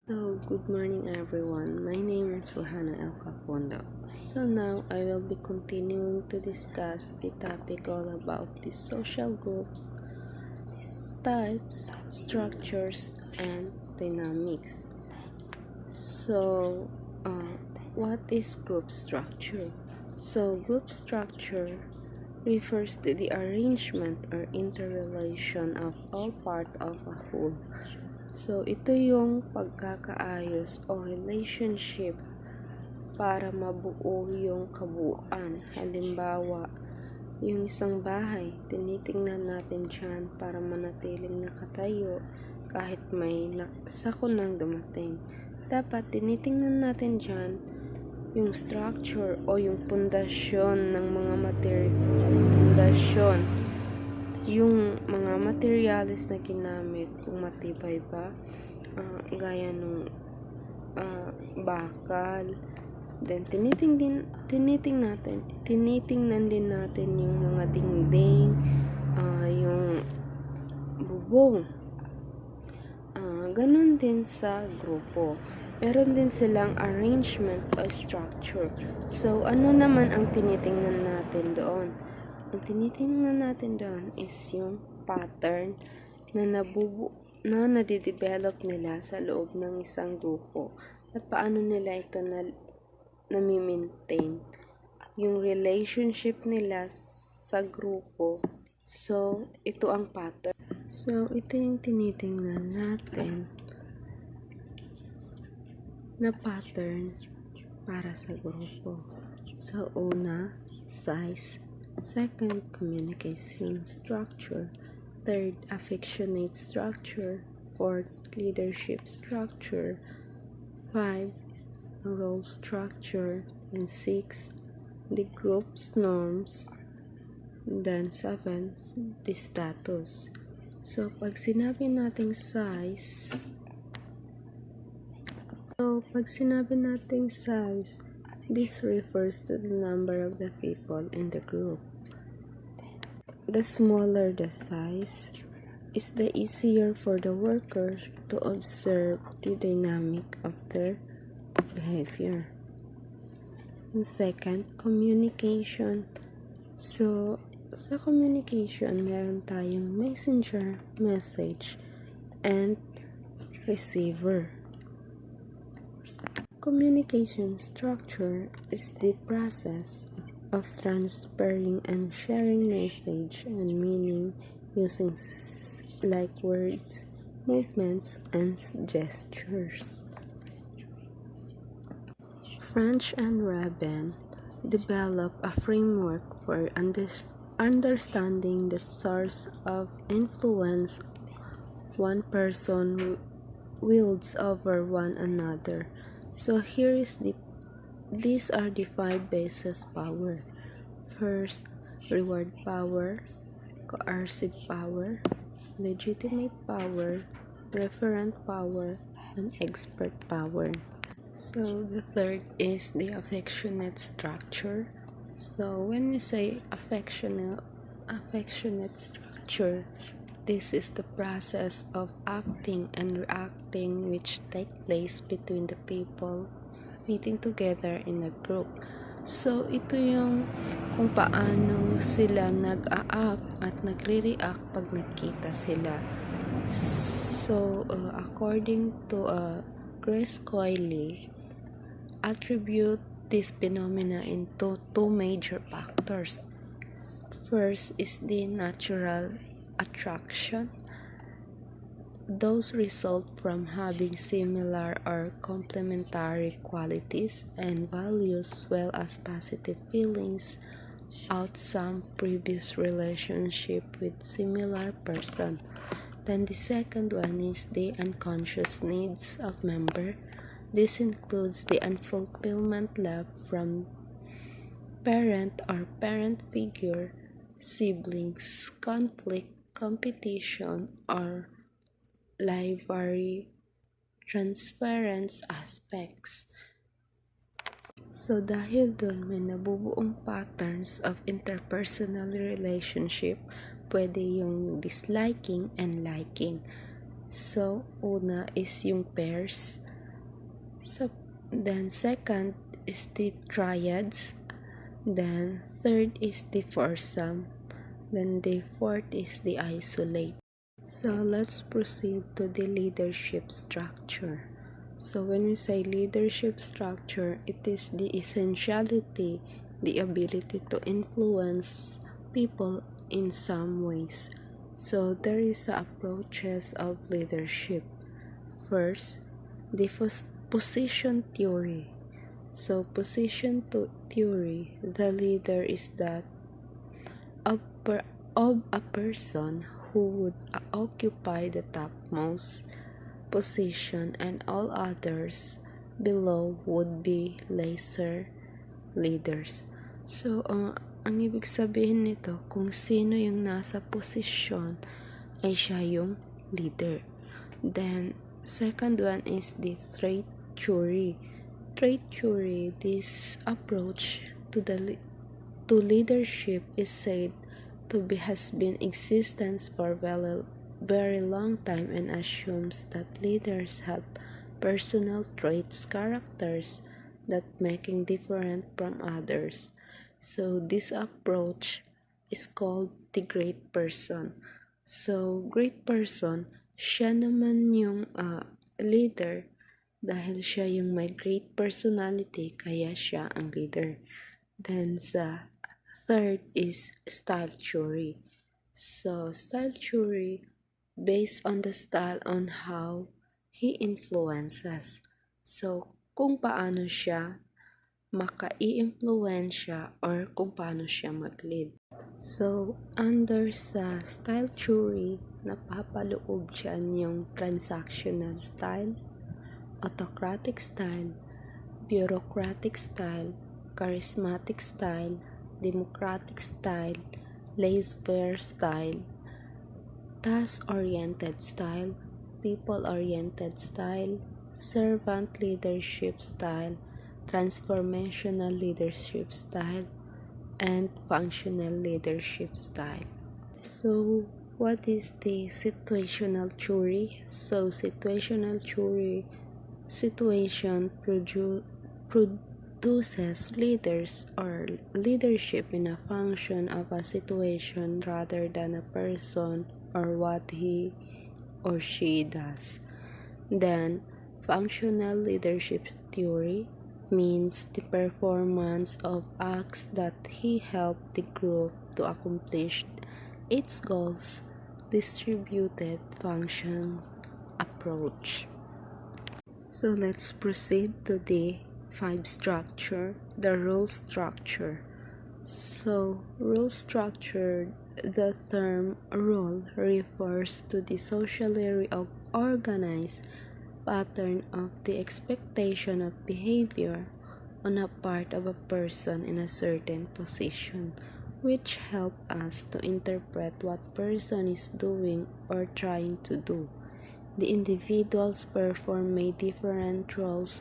So, good morning everyone. My name is Rohana El Capondo. So now I will be continuing to discuss the topic all about the social groups, types, structures, and dynamics. So, what is group structure? So, group structure refers to the arrangement or interrelation of all part of a whole. So, ito yung pagkakaayos o relationship para mabuo yung kabuuan. Halimbawa, yung isang bahay, tinitingnan natin dyan para manatiling nakatayo kahit may sakunang dumating. Dapat tinitingnan natin dyan yung structure o yung pundasyon ng mga pundasyon, yung mga materials na ginamit, kung matibay ba, gaya nung bakal. Then tinitingnan din natin yung mga dingding, yung bubong. Ganun din sa grupo. Meron din silang arrangement o structure. So, ano naman ang tinitingnan natin doon? Ang tinitingnan natin doon is yung pattern na nadidevelop nila sa loob ng isang grupo at paano nila ito nami-maintain yung relationship nila sa grupo. So, ito ang pattern. So, ito yung tinitingnan natin na pattern para sa grupo. So, una, size. Second, communication structure. Third, affectionate structure. Fourth, leadership structure. 5, role structure. And 6, the group's norms. Then 7, the status. So, pag sinabi nating size, this refers to the number of the people in the group. The smaller the size, is the easier for the worker to observe the dynamic of their behavior. And second, communication. So, sa communication, meron tayong messenger, message, and receiver. Communication structure is the process of transferring and sharing message and meaning using like words, movements, and gestures. French and Rabin developed a framework for understanding the source of influence one person wields over one another. So these are the 5 bases power. First, reward power, coercive power, legitimate power, referent power, and expert power. So the third is the affectionate structure. So when we say affectionate structure, this is the process of acting and reacting which take place between the people meeting together in a group. So, ito yung kung paano sila nag-a-act at nagre-react pag nagkita sila. So, according to Grace Coyle, attribute this phenomena into 2 major factors. First is the natural attraction. Those result from having similar or complementary qualities and values, as well as positive feelings out some previous relationship with similar person. Then the second one is the unconscious needs of member. This includes the unfulfillment left from parent or parent figure, siblings, conflict, competition, or library transference aspects. So dahil doon may nabubuong patterns of interpersonal relationship, pwede yung disliking and liking. So una is yung pairs. So then second is the triads. Then third is the foursome. Then the fourth is the isolate. So let's proceed to the leadership structure. So when we say leadership structure, it is the essentiality, the ability to influence people in some ways. So there is approaches of leadership. First, the position theory. So position theory, the leader is that of a person who would occupy the topmost position and all others below would be lesser leaders. So, ang ibig sabihin nito, kung sino yung nasa posisyon ay siya yung leader. Then, second one is the trait theory. Trait theory, this approach to leadership is said to has been existence for very long time and assumes that leaders have personal traits, characters that making different from others. So this approach is called the great person. So great person, siya naman yung leader dahil siya yung may great personality kaya siya ang leader. Then sa third is style theory. So style theory based on the style on how he influences. So kung paano siya maka-i-impluwensya or kung paano siya mag-lead. So under sa style theory, napapaloob dyan yung transactional style, autocratic style, bureaucratic style, charismatic style, democratic style, laissez-faire style, task-oriented style, people-oriented style, servant leadership style, transformational leadership style, and functional leadership style. So, what is the situational theory? So, situational theory, situation produces leaders or leadership in a function of a situation rather than a person or what he or she does. Then, functional leadership theory means the performance of acts that he helped the group to accomplish its goals. Distributed functions approach. So let's proceed to the 5 structure, the rule structure. So rule structure, the term rule refers to the socially organized pattern of the expectation of behavior on a part of a person in a certain position, which help us to interpret what person is doing or trying to do. The individuals perform many different roles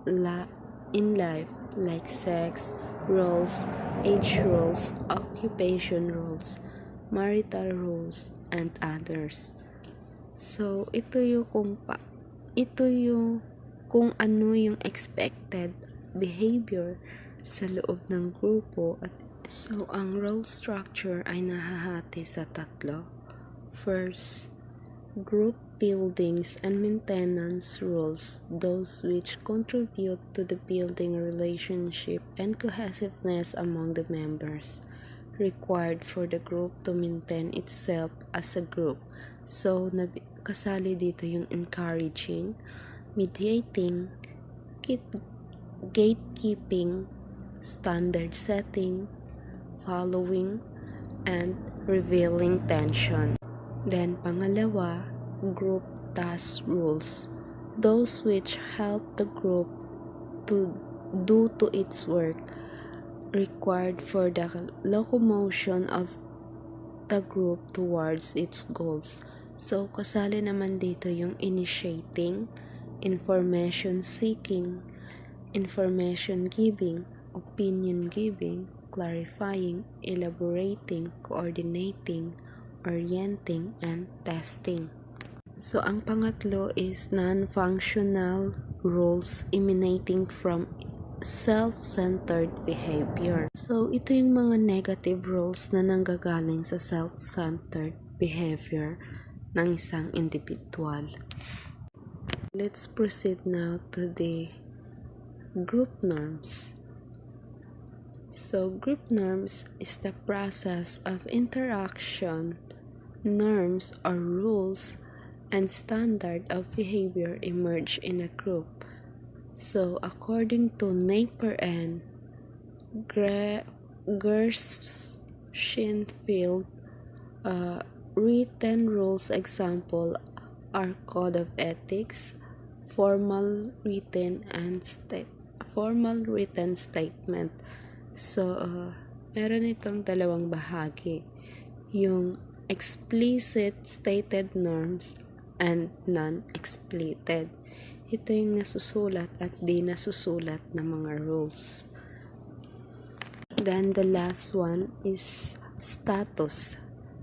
in life, like sex roles, age roles, occupation roles, marital roles, and others. So, ito yung kung ano yung expected behavior sa loob ng grupo. So, ang role structure ay nahahati sa 3. First, group buildings and maintenance rules, those which contribute to the building relationship and cohesiveness among the members, required for the group to maintain itself as a group. So, kasali dito yung encouraging, mediating, gatekeeping, standard setting, following, and revealing tension. Then, pangalawa, group task rules, those which help the group to do to its work, required for the locomotion of the group towards its goals. So, kasali naman dito yung initiating, information seeking, information giving, opinion giving, clarifying, elaborating, coordinating, orienting, and testing. So, ang pangatlo is non-functional rules emanating from self-centered behavior. So, ito yung mga negative rules na nanggagaling sa self-centered behavior ng isang individual. Let's proceed now to the group norms. So, group norms is the process of interaction, norms or rules, and standard of behavior emerge in a group. So, according to Napier and Gershenfield, written rules example are code of ethics, formal written statement. So, meron itong dalawang bahagi. Yung explicit stated norms and non-explicit. Ito yung nasusulat at di nasusulat na mga rules. Then the last one is status.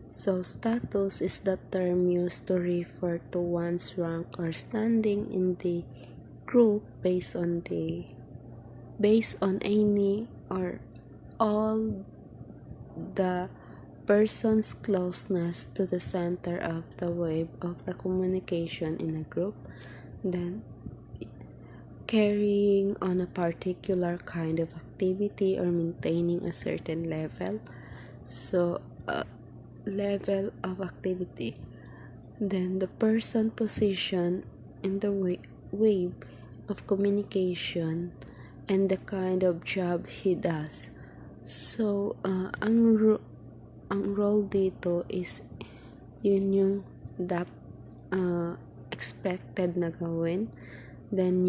So status is the term used to refer to one's rank or standing in the group based on any or all the person's closeness to the center of the wave of the communication in a group, then carrying on a particular kind of activity or maintaining a certain level. So, level of activity. Then the person position in the wave of communication and the kind of job he does. So, ang role dito is yun yung expected na gawin. Then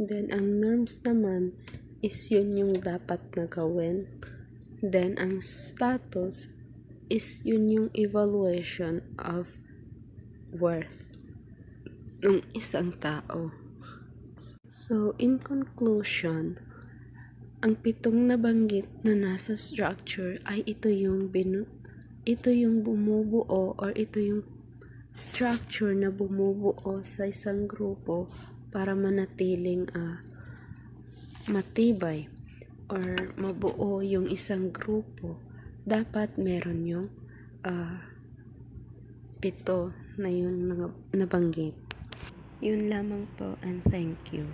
then ang norms naman is yun yung dapat na gawin. Then ang status is yun yung evaluation of worth ng isang tao. So in conclusion, ang 7 nabanggit na nasa structure ay ito yung bumubuo or ito yung structure na bumubuo sa isang grupo para manatiling matibay or mabuo yung isang grupo. Dapat meron yung 7 na yung nabanggit. Yun lamang po and thank you.